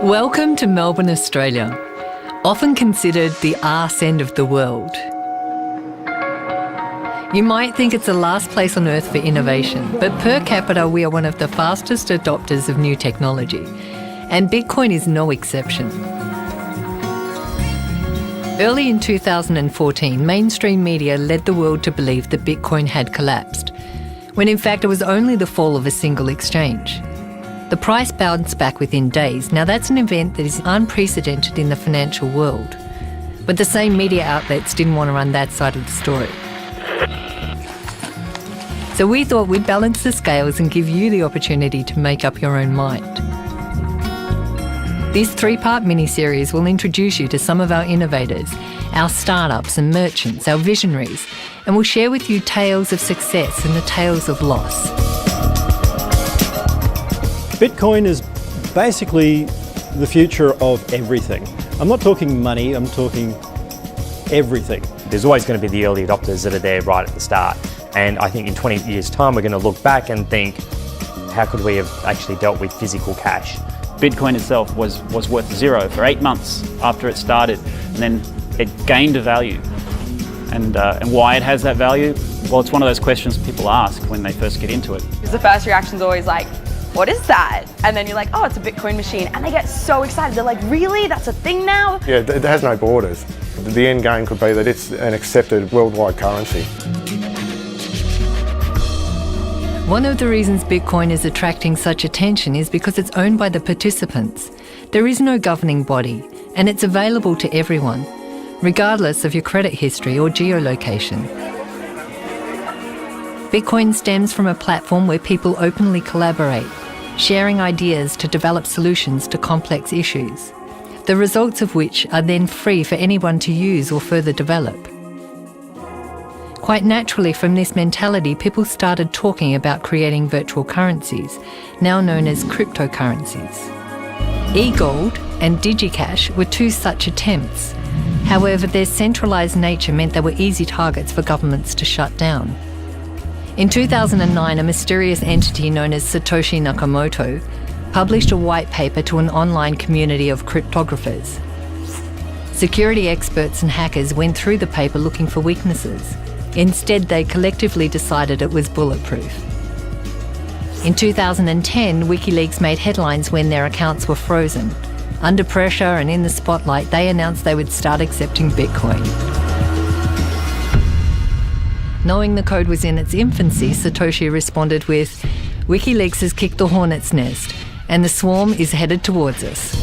Welcome to Melbourne, Australia, often considered the arse end of the world. You might think it's the last place on earth for innovation, but per capita we are one of the fastest adopters of new technology, and Bitcoin is no exception. Early in 2014, mainstream media led the world to believe that Bitcoin had collapsed, when in fact it was only the fall of a single exchange. The price bounced back within days. Now that's an event that is unprecedented in the financial world. But the same media outlets didn't want to run that side of the story. So we thought we'd balance the scales and give you the opportunity to make up your own mind. This three-part mini-series will introduce you to some of our innovators, our startups and merchants, our visionaries, and we'll share with you tales of success and the tales of loss. Bitcoin is basically the future of everything. I'm not talking money, I'm talking everything. There's always going to be the early adopters that are there right at the start. And I think in 20 years' time, we're going to look back and think, how could we have actually dealt with physical cash? Bitcoin itself was worth zero for 8 months after it started, and then it gained a value. And why it has that value? Well, it's one of those questions people ask when they first get into it. The first reaction is always like, what is that? And then you're like, oh, it's a Bitcoin machine. And they get so excited. They're like, really? That's a thing now? Yeah, it has no borders. The end game could be that it's an accepted worldwide currency. One of the reasons Bitcoin is attracting such attention is because it's owned by the participants. There is no governing body, and it's available to everyone, regardless of your credit history or geolocation. Bitcoin stems from a platform where people openly collaborate, sharing ideas to develop solutions to complex issues, the results of which are then free for anyone to use or further develop. Quite naturally, from this mentality, people started talking about creating virtual currencies, now known as cryptocurrencies. eGold and DigiCash were two such attempts. However, their centralised nature meant they were easy targets for governments to shut down. In 2009, a mysterious entity known as Satoshi Nakamoto published a white paper to an online community of cryptographers. Security experts and hackers went through the paper looking for weaknesses. Instead, they collectively decided it was bulletproof. In 2010, WikiLeaks made headlines when their accounts were frozen. Under pressure and in the spotlight, they announced they would start accepting Bitcoin. Knowing the code was in its infancy, Satoshi responded with, "WikiLeaks has kicked the hornet's nest, and the swarm is headed towards us."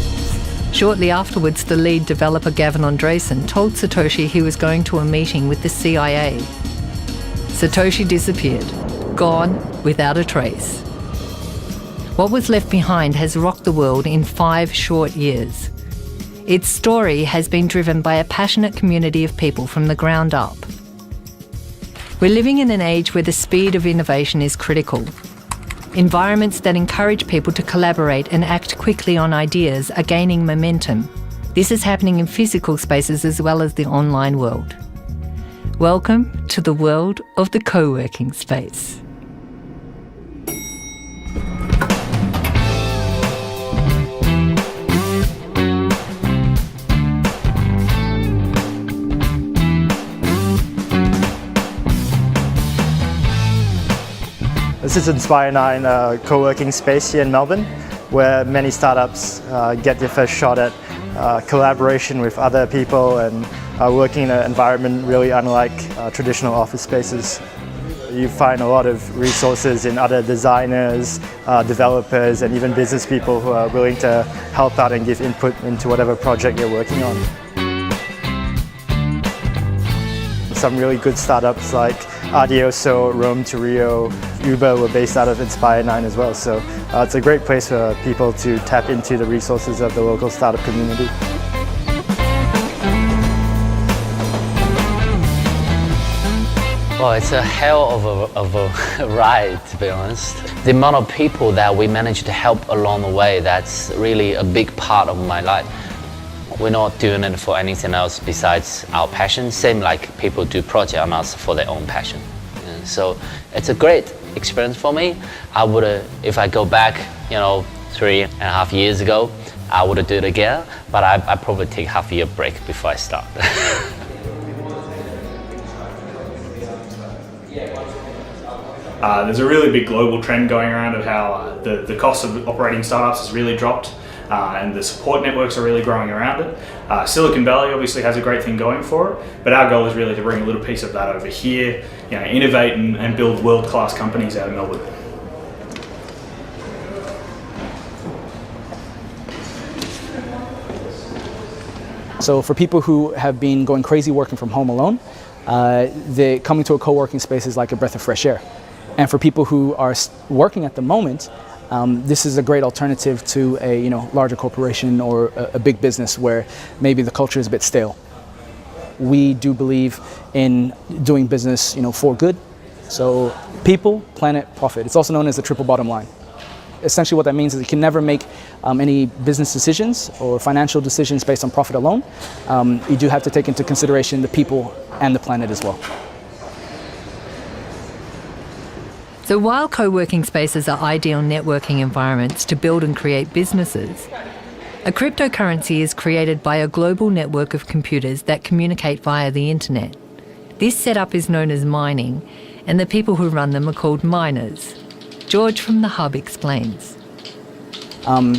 Shortly afterwards, the lead developer Gavin Andresen told Satoshi he was going to a meeting with the CIA. Satoshi disappeared, gone without a trace. What was left behind has rocked the world in 5 short years. Its story has been driven by a passionate community of people from the ground up. We're living in an age where the speed of innovation is critical. Environments that encourage people to collaborate and act quickly on ideas are gaining momentum. This is happening in physical spaces as well as the online world. Welcome to the world of the co-working space. This is Inspire 9 co-working space here in Melbourne, where many startups get their first shot at collaboration with other people and working in an environment really unlike traditional office spaces. You find a lot of resources in other designers, developers, and even business people who are willing to help out and give input into whatever project you're working on. Some really good startups like Adioso, Rome to Rio, Uber were based out of Inspire 9 as well, so it's a great place for people to tap into the resources of the local startup community. Well, it's a hell of a ride, to be honest. The amount of people that we managed to help along the way, that's really a big part of my life. We're not doing it for anything else besides our passion, same like people do project on us for their own passion. And so it's a great experience for me. I would, if I go back, 3.5 years ago, I would do it again, but I probably take half a year break before I start. There's a really big global trend going around of how the cost of operating startups has really dropped, and the support networks are really growing around it. Silicon Valley obviously has a great thing going for it, but our goal is really to bring a little piece of that over here, innovate and build world-class companies out of Melbourne. So for people who have been going crazy working from home alone, coming to a co-working space is like a breath of fresh air. And for people who are working at the moment, this is a great alternative to a larger corporation or a big business where maybe the culture is a bit stale. We do believe in doing business, for good. So people, planet, profit. It's also known as the triple bottom line. Essentially what that means is you can never make any business decisions or financial decisions based on profit alone. You do have to take into consideration the people and the planet as well. So while co-working spaces are ideal networking environments to build and create businesses, a cryptocurrency is created by a global network of computers that communicate via the internet. This setup is known as mining, and the people who run them are called miners. George from The Hub explains.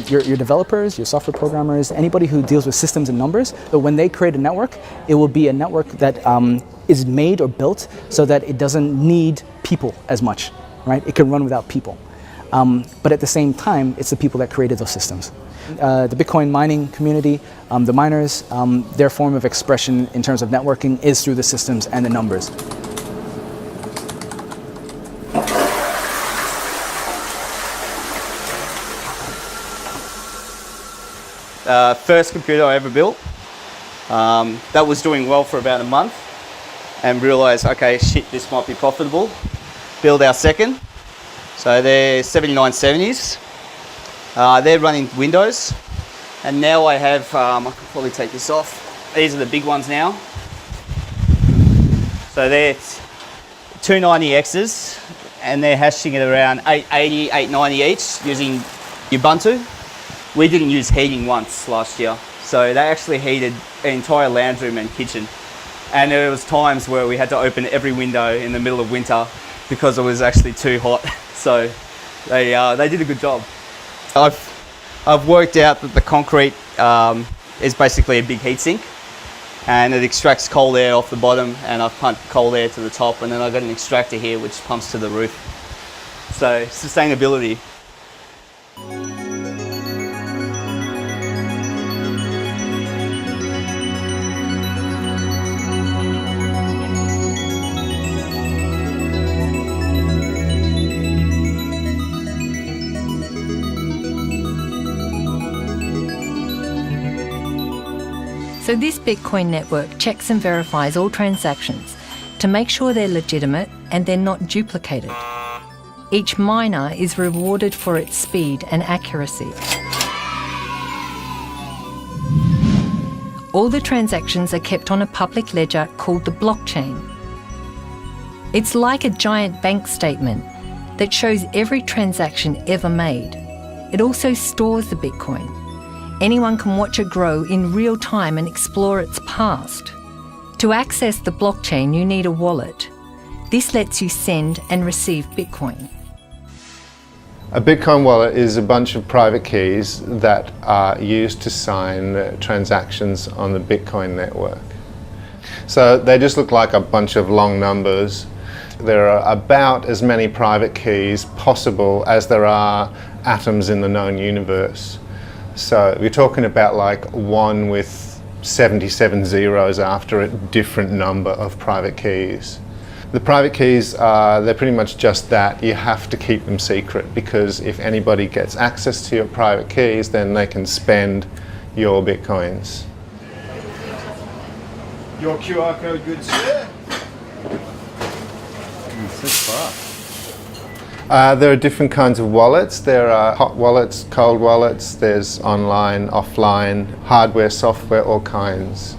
Your developers, your software programmers, anybody who deals with systems and numbers, but when they create a network, it will be a network that is made or built so that it doesn't need people as much, right? It can run without people. But at the same time, it's the people that created those systems. The Bitcoin mining community, the miners, their form of expression in terms of networking is through the systems and the numbers. First computer I ever built. That was doing well for about a month and realised, okay, shit, this might be profitable. Build our second. So they're 7970s. They're running Windows. And now I have, I can probably take this off. These are the big ones now. So they're 290Xs and they're hashing at around 880, 890 each using Ubuntu. We didn't use heating once last year, so they actually heated an entire lounge room and kitchen. And there was times where we had to open every window in the middle of winter because it was actually too hot. So they did a good job. I've worked out that the concrete is basically a big heatsink, and it extracts cold air off the bottom, and I've pumped cold air to the top, and then I've got an extractor here which pumps to the roof. So sustainability. So this Bitcoin network checks and verifies all transactions to make sure they're legitimate and they're not duplicated. Each miner is rewarded for its speed and accuracy. All the transactions are kept on a public ledger called the blockchain. It's like a giant bank statement that shows every transaction ever made. It also stores the Bitcoin. Anyone can watch it grow in real time and explore its past. To access the blockchain, you need a wallet. This lets you send and receive Bitcoin. A Bitcoin wallet is a bunch of private keys that are used to sign transactions on the Bitcoin network. So they just look like a bunch of long numbers. There are about as many private keys possible as there are atoms in the known universe. So we're talking about like 1 with 77 zeros after a different number of private keys. The private keys, they're pretty much just that. You have to keep them secret because if anybody gets access to your private keys, then they can spend your Bitcoins. Your QR code, good sir. There are different kinds of wallets. There are hot wallets, cold wallets, there's online, offline, hardware, software, all kinds.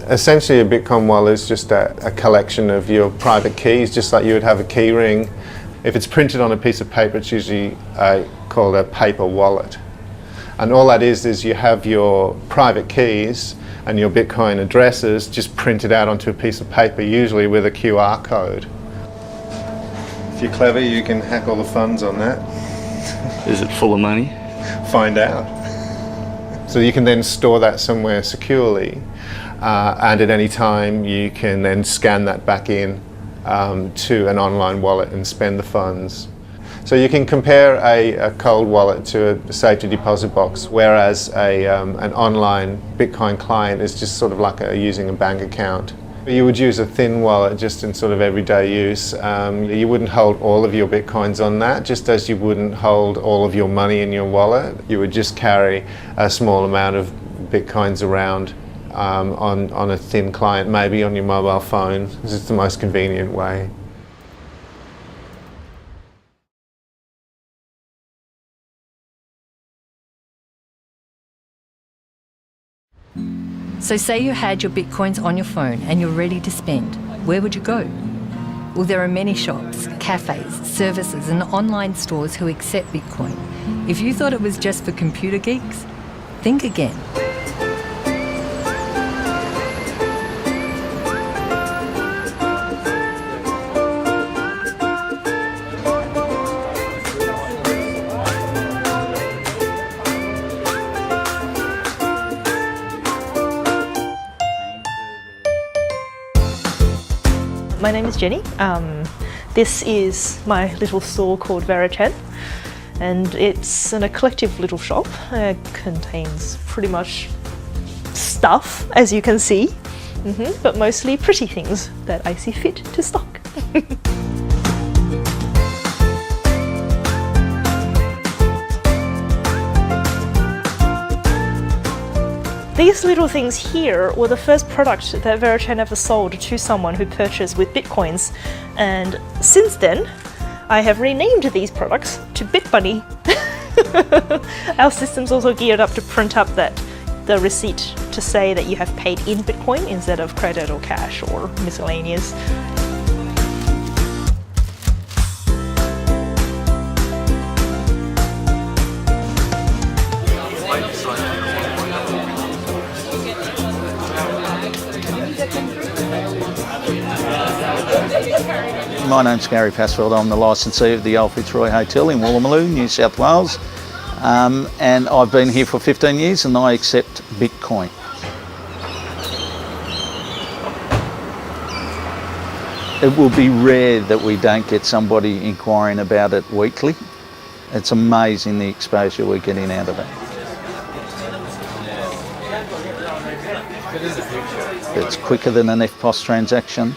Essentially a Bitcoin wallet is just a collection of your private keys, just like you would have a key ring. If it's printed on a piece of paper, it's usually called a paper wallet. And all that is you have your private keys and your Bitcoin addresses just printed out onto a piece of paper, usually with a QR code. If you're clever, you can hack all the funds on that. Is it full of money? Find out. So you can then store that somewhere securely, and at any time you can then scan that back in to an online wallet and spend the funds. So you can compare a cold wallet to a safety deposit box, whereas an online Bitcoin client is just sort of like using a bank account. You would use a thin wallet just in sort of everyday use. You wouldn't hold all of your Bitcoins on that, just as you wouldn't hold all of your money in your wallet. You would just carry a small amount of Bitcoins around on a thin client, maybe on your mobile phone. This is the most convenient way. So say you had your Bitcoins on your phone and you're ready to spend. Where would you go? Well, there are many shops, cafes, services and online stores who accept Bitcoin. If you thought it was just for computer geeks, think again. My name is Jenny. This is my little store called Verochen, and it's an eclectic little shop. It contains pretty much stuff, as you can see, but mostly pretty things that I see fit to stock. These little things here were the first product that Verochen ever sold to someone who purchased with Bitcoins, and since then I have renamed these products to BitBunny. Our system's also geared up to print up the receipt to say that you have paid in Bitcoin instead of credit or cash or miscellaneous. My name's Gary Passfield. I'm the licensee of the Old Fitzroy Hotel in Woolloomooloo, New South Wales, and I've been here for 15 years and I accept Bitcoin. It will be rare that we don't get somebody inquiring about it weekly. It's amazing the exposure we're getting out of it. It's quicker than an EFTPOS transaction.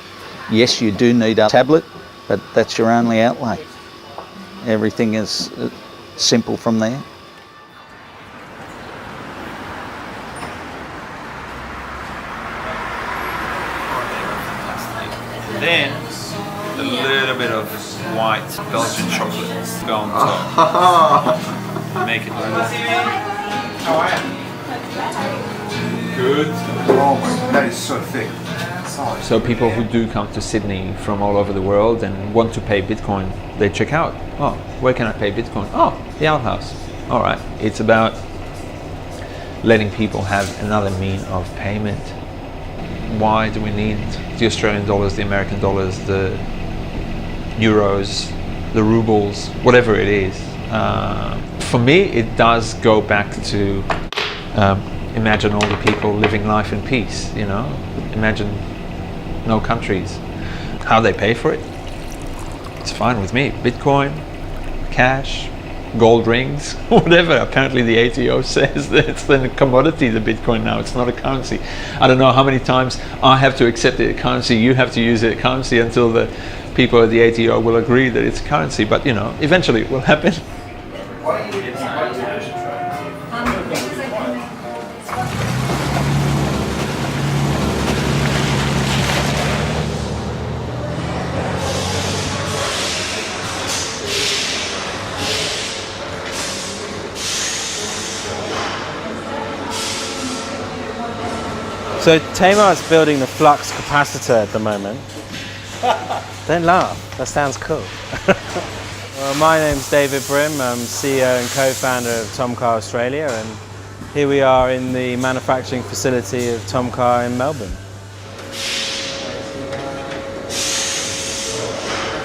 Yes, you do need a tablet, but that's your only outlay. Everything is simple from there. Then a little bit of white Belgian chocolate go on top. Make it good. Oh my god, that is so thick. So people who do come to Sydney from all over the world and want to pay Bitcoin, they check out, oh, where can I pay Bitcoin? Oh, the Outhouse. All right, it's about letting people have another mean of payment. Why do we need the Australian dollars, the American dollars, the euros, the rubles, whatever it is? For me, it does go back to imagine all the people living life in peace, you know? Imagine no countries. How they pay for it, it's fine with me. Bitcoin, cash, gold rings, whatever. Apparently the ATO says that it's a commodity, the Bitcoin now, it's not a currency. I don't know how many times I have to accept it a currency, you have to use it a currency until the people at the ATO will agree that it's a currency, but you know, eventually it will happen. So Tamar's building the flux capacitor at the moment. Don't laugh, that sounds cool. Well, my name's David Brim. I'm CEO and co-founder of Tom Car Australia, and here we are in the manufacturing facility of Tom Car in Melbourne.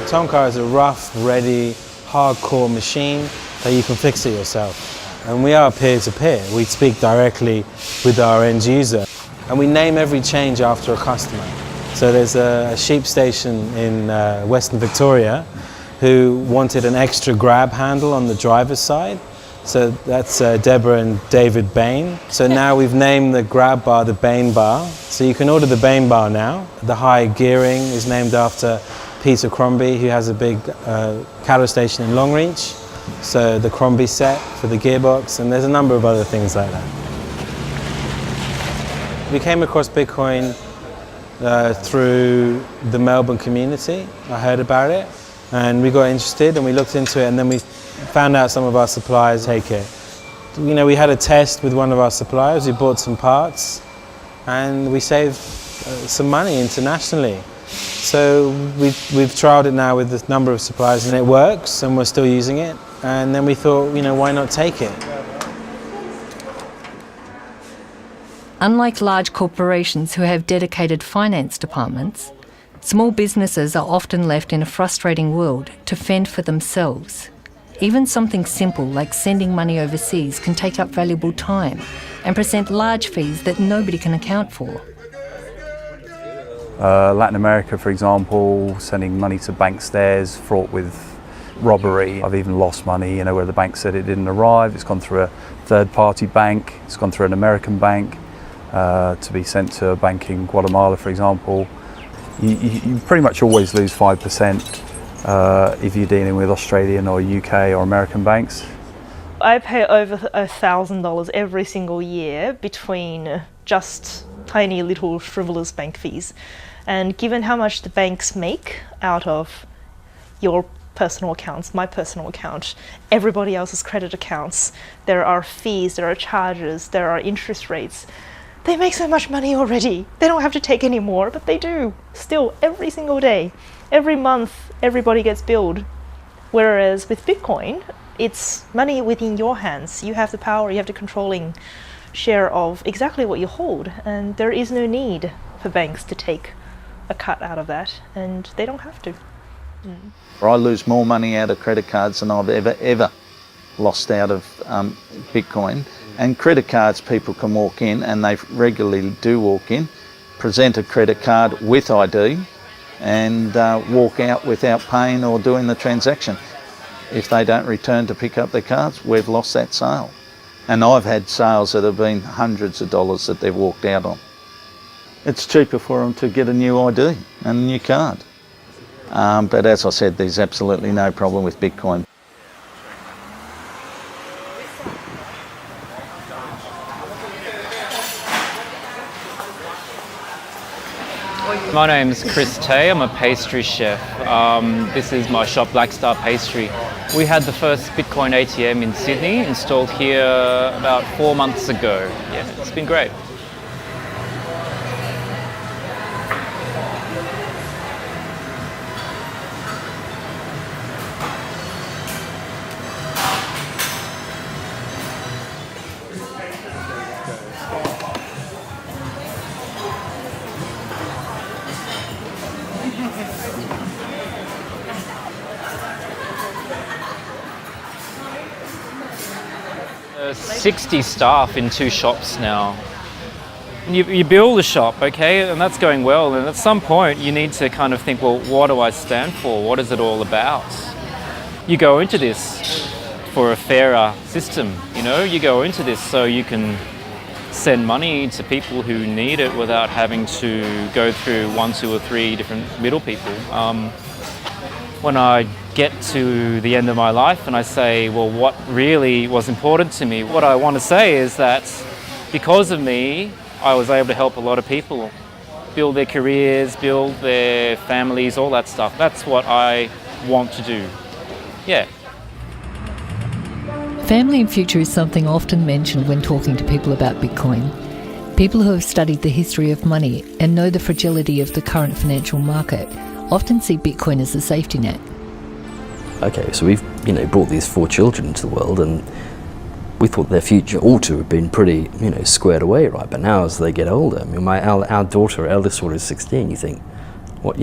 Tom Car is a rough, ready, hardcore machine that you can fix it yourself. And we are peer-to-peer. We speak directly with our end user. And we name every change after a customer. So there's a sheep station in Western Victoria who wanted an extra grab handle on the driver's side. So that's Deborah and David Bain. So now we've named the grab bar the Bain bar. So you can order the Bain bar now. The high gearing is named after Peter Crombie, who has a big cattle station in Longreach. So the Crombie set for the gearbox, and there's a number of other things like that. We came across Bitcoin through the Melbourne community. I heard about it and we got interested and we looked into it, and then we found out some of our suppliers take it. You know, we had a test with one of our suppliers. We bought some parts and we saved some money internationally. So we've trialed it now with a number of suppliers and it works, and we're still using it. And then we thought, you know, why not take it? Unlike large corporations who have dedicated finance departments, small businesses are often left in a frustrating world to fend for themselves. Even something simple like sending money overseas can take up valuable time and present large fees that nobody can account for. Latin America, for example, sending money to bank stairs fraught with robbery. I've even lost money, you know, where the bank said it didn't arrive. It's gone through a third-party bank. It's gone through an American bank to be sent to a bank in Guatemala, for example. You pretty much always lose 5% if you're dealing with Australian or UK or American banks. I pay over $1,000 every single year between just tiny little frivolous bank fees. And given how much the banks make out of your personal accounts, my personal account, everybody else's credit accounts, there are fees, there are charges, there are interest rates. They make so much money already. They don't have to take any more, but they do. Still, every single day, every month, everybody gets billed. Whereas with Bitcoin, it's money within your hands. You have the power, you have the controlling share of exactly what you hold, and there is no need for banks to take a cut out of that, and they don't have to. I lose more money out of credit cards than I've ever lost out of Bitcoin. And credit cards, people can walk in, and they regularly do walk in, present a credit card with ID, and walk out without paying or doing the transaction. If they don't return to pick up their cards, we've lost that sale. And I've had sales that have been hundreds of dollars that they've walked out on. It's cheaper for them to get a new ID and a new card. But as I said, there's absolutely no problem with Bitcoin. My name's Chris Tay, I'm a pastry chef. This is my shop, Black Star Pastry. We had the first Bitcoin ATM in Sydney installed here about 4 months ago. Yeah, it's been great. There's 60 staff in 2 shops now. You build a shop, okay, and that's going well, and at some point you need to kind of think, well, what do I stand for? What is it all about? You go into this for a fairer system, you know? You go into this so you can send money to people who need it without having to go through 1, 2 or 3 different middle people. When I get to the end of my life and I say, well, what really was important to me, what I want to say is that because of me, I was able to help a lot of people build their careers, build their families, all that stuff. That's what I want to do. Yeah. Family and future is something often mentioned when talking to people about Bitcoin. People who have studied the history of money and know the fragility of the current financial market often see Bitcoin as a safety net. okay, so we've brought these 4 children into the world, and we thought their future ought to have been pretty squared away, right? But now as they get older, I mean, our daughter, eldest daughter, is 16. You think, what,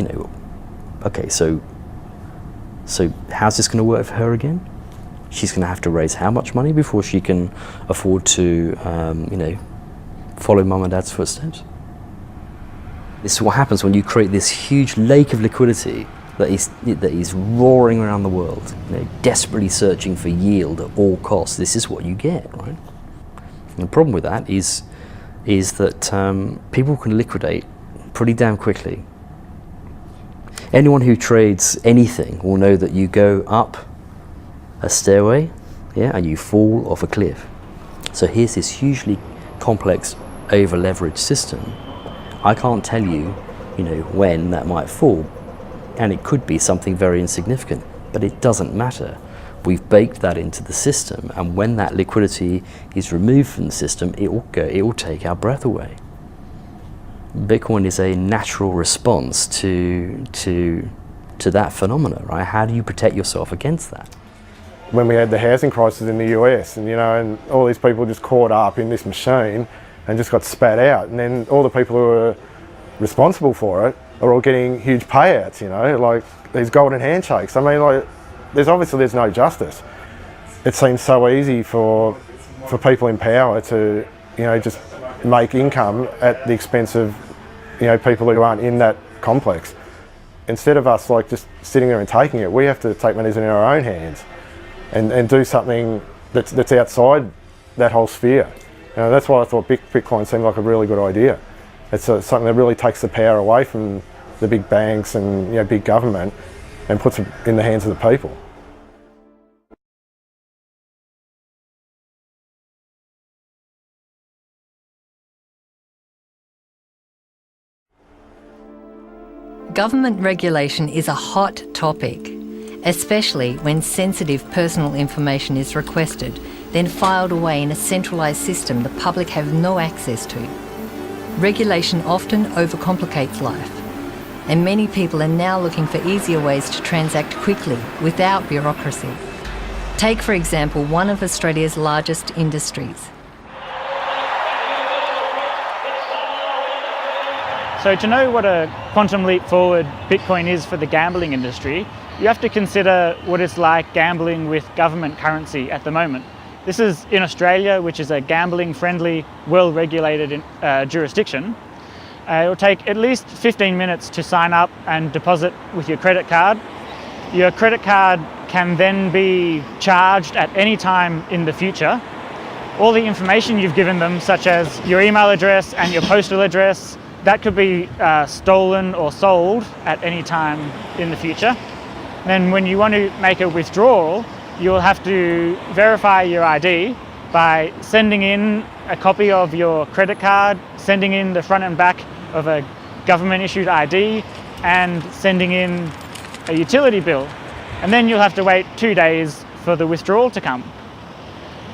okay, so how's this going to work for her again? She's going to have to raise how much money before she can afford to, follow mum and dad's footsteps? This is what happens when you create this huge lake of liquidity that is roaring around the world, desperately searching for yield at all costs. This is what you get, right? And the problem with that is that people can liquidate pretty damn quickly. Anyone who trades anything will know that you go up a stairway, and you fall off a cliff. So here's this hugely complex, over-leveraged system. I can't tell you, when that might fall, and it could be something very insignificant, but it doesn't matter. We've baked that into the system, and when that liquidity is removed from the system, it will take our breath away. Bitcoin is a natural response to that phenomena, right? How do you protect yourself against that? When we had the housing crisis in the US, and all these people just caught up in this machine and just got spat out, and then all the people who were responsible for it are all getting huge payouts, like these golden handshakes. I mean, there's no justice. It seems so easy for people in power to, just make income at the expense of, people who aren't in that complex. Instead of us just sitting there and taking it, we have to take matters in our own hands and do something that's outside that whole sphere. That's why I thought Bitcoin seemed like a really good idea. It's something that really takes the power away from the big banks and big government and puts it in the hands of the people. Government regulation is a hot topic, especially when sensitive personal information is requested, then filed away in a centralised system the public have no access to. Regulation often overcomplicates life, and many people are now looking for easier ways to transact quickly without bureaucracy. Take, for example, one of Australia's largest industries. So to know what a quantum leap forward Bitcoin is for the gambling industry, you have to consider what it's like gambling with government currency at the moment. This is in Australia, which is a gambling-friendly, well-regulated jurisdiction. It will take at least 15 minutes to sign up and deposit with your credit card. Your credit card can then be charged at any time in the future. All the information you've given them, such as your email address and your postal address, that could be stolen or sold at any time in the future. Then when you want to make a withdrawal, you'll have to verify your ID by sending in a copy of your credit card, sending in the front and back of a government-issued ID, and sending in a utility bill. And then you'll have to wait 2 days for the withdrawal to come.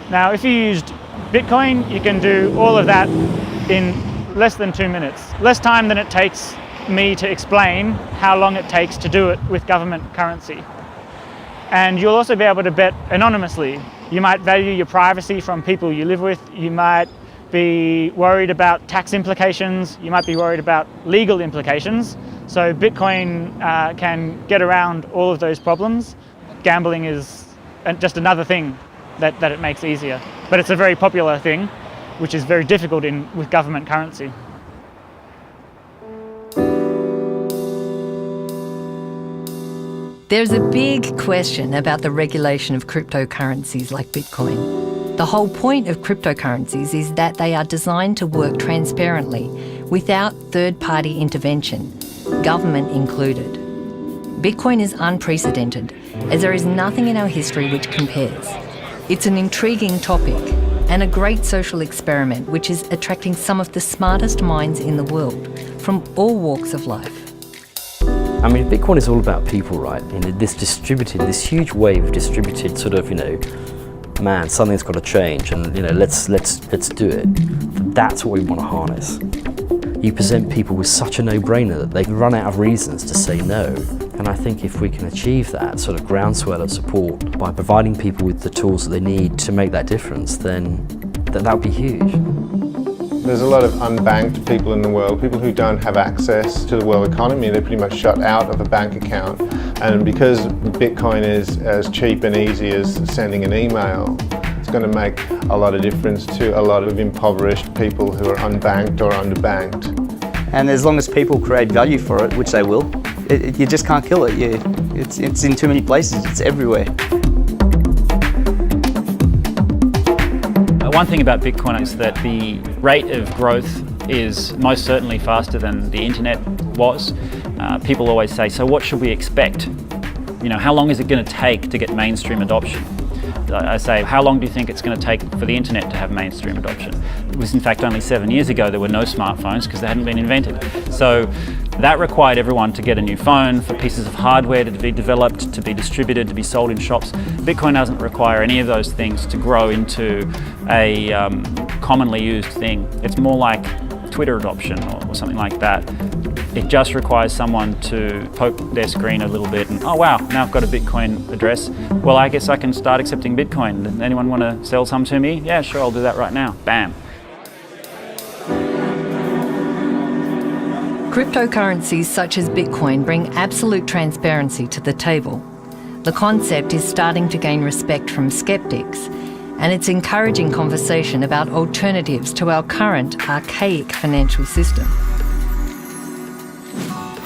Now, if you used Bitcoin, you can do all of that in less than 2 minutes. Less time than it takes me to explain how long it takes to do it with government currency. And you'll also be able to bet anonymously. You might value your privacy from people you live with. You might be worried about tax implications. You might be worried about legal implications. So Bitcoin can get around all of those problems. Gambling is just another thing that it makes easier. But it's a very popular thing, which is very difficult with government currency. There's a big question about the regulation of cryptocurrencies like Bitcoin. The whole point of cryptocurrencies is that they are designed to work transparently, without third-party intervention, government included. Bitcoin is unprecedented, as there is nothing in our history which compares. It's an intriguing topic and a great social experiment which is attracting some of the smartest minds in the world from all walks of life. I mean, Bitcoin is all about people, right? This huge wave of distributed sort of, man, something's got to change, and let's do it. That's what we want to harness. you present people with such a no-brainer that they run out of reasons to say no. And I think if we can achieve that sort of groundswell of support by providing people with the tools that they need to make that difference, then that would be huge. There's a lot of unbanked people in the world, people who don't have access to the world economy. They're pretty much shut out of a bank account. And because Bitcoin is as cheap and easy as sending an email, it's going to make a lot of difference to a lot of impoverished people who are unbanked or underbanked. And as long as people create value for it, which they will, you just can't kill it. It's in too many places, it's everywhere. One thing about Bitcoin is that the rate of growth is most certainly faster than the internet was. People always say, so what should we expect? You know, how long is it going to take to get mainstream adoption? I say, how long do you think it's going to take for the internet to have mainstream adoption? It was in fact only 7 years ago there were no smartphones because they hadn't been invented. So that required everyone to get a new phone, for pieces of hardware to be developed, to be distributed, to be sold in shops. Bitcoin doesn't require any of those things to grow into a commonly used thing. It's more like Twitter adoption or something like that. It just requires someone to poke their screen a little bit and, oh wow, now I've got a Bitcoin address. Well, I guess I can start accepting Bitcoin. Anyone want to sell some to me? Yeah, sure, I'll do that right now. Bam. Cryptocurrencies such as Bitcoin bring absolute transparency to the table. The concept is starting to gain respect from skeptics, and it's encouraging conversation about alternatives to our current archaic financial system.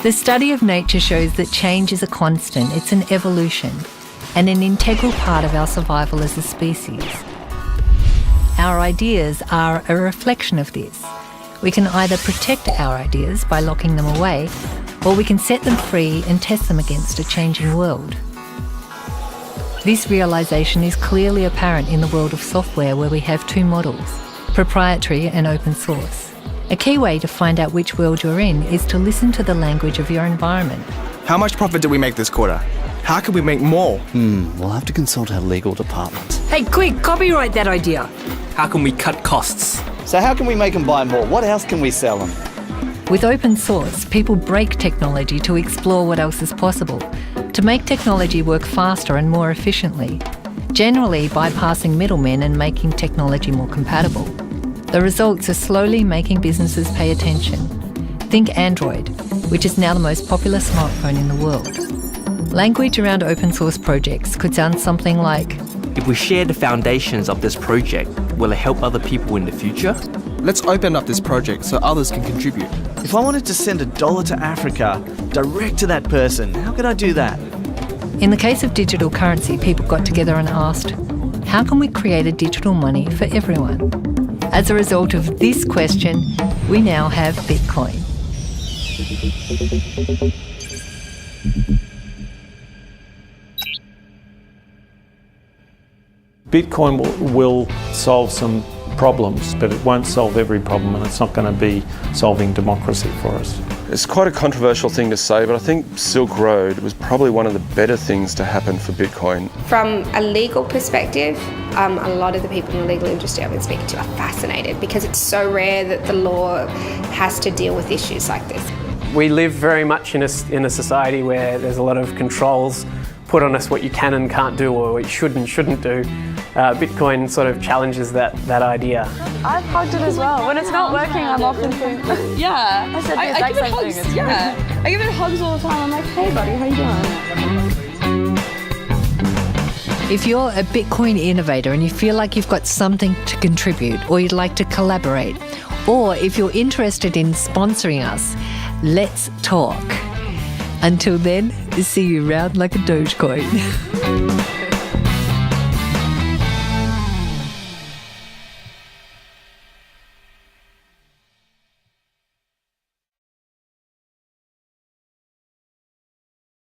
The study of nature shows that change is a constant, it's an evolution, and an integral part of our survival as a species. Our ideas are a reflection of this. We can either protect our ideas by locking them away, or we can set them free and test them against a changing world. This realisation is clearly apparent in the world of software, where we have two models, proprietary and open source. A key way to find out which world you're in is to listen to the language of your environment. How much profit did we make this quarter? How can we make more? We'll have to consult our legal department. Hey, quick, copyright that idea. How can we cut costs? So how can we make them buy more? What else can we sell them? With open source, people break technology to explore what else is possible, to make technology work faster and more efficiently, generally bypassing middlemen and making technology more compatible. The results are slowly making businesses pay attention. Think Android, which is now the most popular smartphone in the world. Language around open source projects could sound something like, If we share the foundations of this project, will it help other people in the future? Let's open up this project so others can contribute. If I wanted to send $1 to Africa, direct to that person, how could I do that? In the case of digital currency, people got together and asked, how can we create a digital money for everyone? As a result of this question, we now have Bitcoin. Bitcoin will solve some problems, but it won't solve every problem, and it's not going to be solving democracy for us. It's quite a controversial thing to say, but I think Silk Road was probably one of the better things to happen for Bitcoin. From a legal perspective, a lot of the people in the legal industry I've been speaking to are fascinated because it's so rare that the law has to deal with issues like this. We live very much in a society where there's a lot of controls put on us, what you can and can't do, or what you should and shouldn't do. Bitcoin sort of challenges that idea. I've hugged it as well. When it's not working, I'm often doing. Yeah, I said the exact same thing. It's yeah, I give it hugs all the time. I'm like, hey, buddy, how you doing? If you're a Bitcoin innovator and you feel like you've got something to contribute, or you'd like to collaborate, or if you're interested in sponsoring us, let's talk. Until then, see you round like a Dogecoin.